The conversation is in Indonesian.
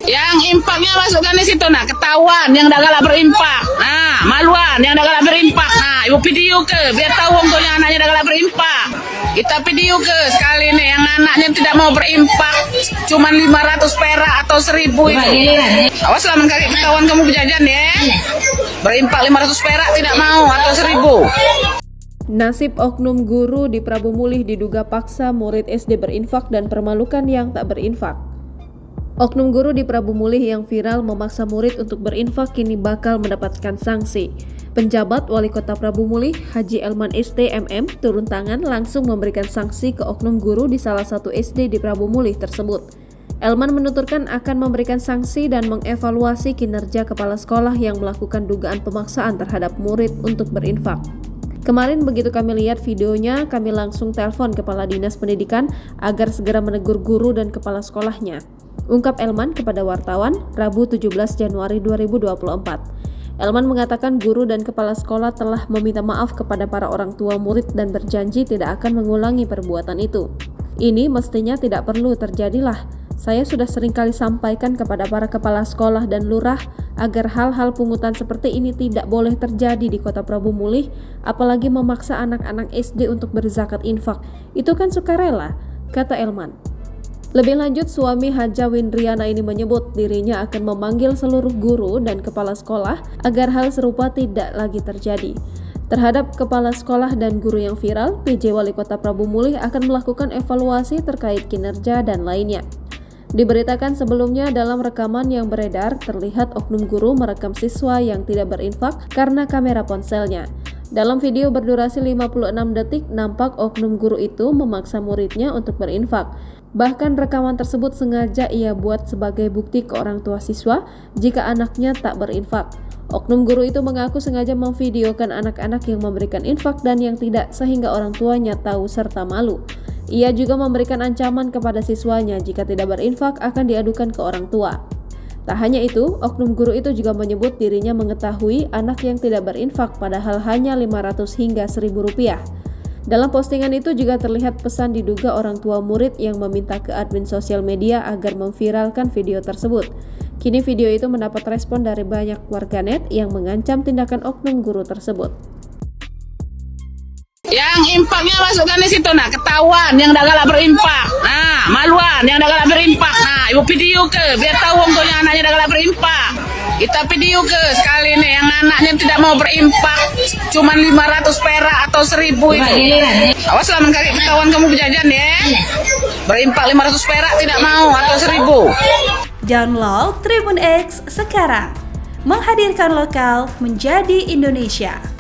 Yang impaknya masukkan di situ, nah ketahuan yang dah galak berimpak. Nah, maluan yang dah galak berimpak. Nah, ibu video ke biar tahu ongkonya anaknya dah galak berimpak. Kita video ke sekali nih yang anaknya tidak mau berimpak, cuman 500 perak atau 1000 itu. Awas lah mengkaki ketahuan kamu berjajan ya. Berimpak 500 perak tidak mau atau 1000. Nasib oknum guru di Prabu Mulih diduga paksa murid SD berinfak dan permalukan yang tak berinfak. Oknum guru di Prabu Mulih yang viral memaksa murid untuk berinfak kini bakal mendapatkan sanksi. Penjabat Wali Kota Prabu Mulih, Haji Elman STMM, turun tangan langsung memberikan sanksi ke oknum guru di salah satu SD di Prabu Mulih tersebut. Elman menuturkan akan memberikan sanksi dan mengevaluasi kinerja kepala sekolah yang melakukan dugaan pemaksaan terhadap murid untuk berinfak. Kemarin begitu kami lihat videonya, kami langsung telepon Kepala Dinas Pendidikan agar segera menegur guru dan kepala sekolahnya. Ungkap Elman kepada wartawan Rabu 17 Januari 2024. Elman mengatakan guru dan kepala sekolah telah meminta maaf kepada para orang tua murid dan berjanji tidak akan mengulangi perbuatan itu. Ini mestinya tidak perlu terjadilah. Saya sudah sering kali sampaikan kepada para kepala sekolah dan lurah agar hal-hal pungutan seperti ini tidak boleh terjadi di Kota Prabu Mulih, apalagi memaksa anak-anak SD untuk berzakat infak. Itu kan sukarela, kata Elman. Lebih lanjut, suami Haja Windriana ini menyebut dirinya akan memanggil seluruh guru dan kepala sekolah agar hal serupa tidak lagi terjadi. Terhadap kepala sekolah dan guru yang viral, PJ Wali Kota Prabu Mulih akan melakukan evaluasi terkait kinerja dan lainnya. Diberitakan sebelumnya dalam rekaman yang beredar, terlihat oknum guru merekam siswa yang tidak berinfak karena kamera ponselnya. Dalam video berdurasi 56 detik, nampak oknum guru itu memaksa muridnya untuk berinfak. Bahkan rekaman tersebut sengaja ia buat sebagai bukti ke orang tua siswa jika anaknya tak berinfak. Oknum guru itu mengaku sengaja memvideokan anak-anak yang memberikan infak dan yang tidak sehingga orang tuanya tahu serta malu. Ia juga memberikan ancaman kepada siswanya jika tidak berinfak akan diadukan ke orang tua. Tak hanya itu, oknum guru itu juga menyebut dirinya mengetahui anak yang tidak berinfak padahal hanya 500 hingga 1000 rupiah. Dalam postingan itu juga terlihat pesan diduga orang tua murid yang meminta ke admin sosial media agar memviralkan video tersebut. Kini video itu mendapat respon dari banyak warganet yang mengancam tindakan oknum guru tersebut. Yang impaknya masukkan di situ, nah ketahuan yang dah galak berimpak. Nah, maluan yang dah galak berimpak. Nah, ibu video ke biar tahu ongkonya anaknya dah galak berimpak. Kita video ke sekali nih yang anaknya tidak mau berimpak, cuman 500 perak atau 1000 itu. Awas lah mengkaki ketahuan kamu berjajan ya. Berimpak 500 perak tidak mau atau 1000. Download Tribun X sekarang. Menghadirkan lokal menjadi Indonesia.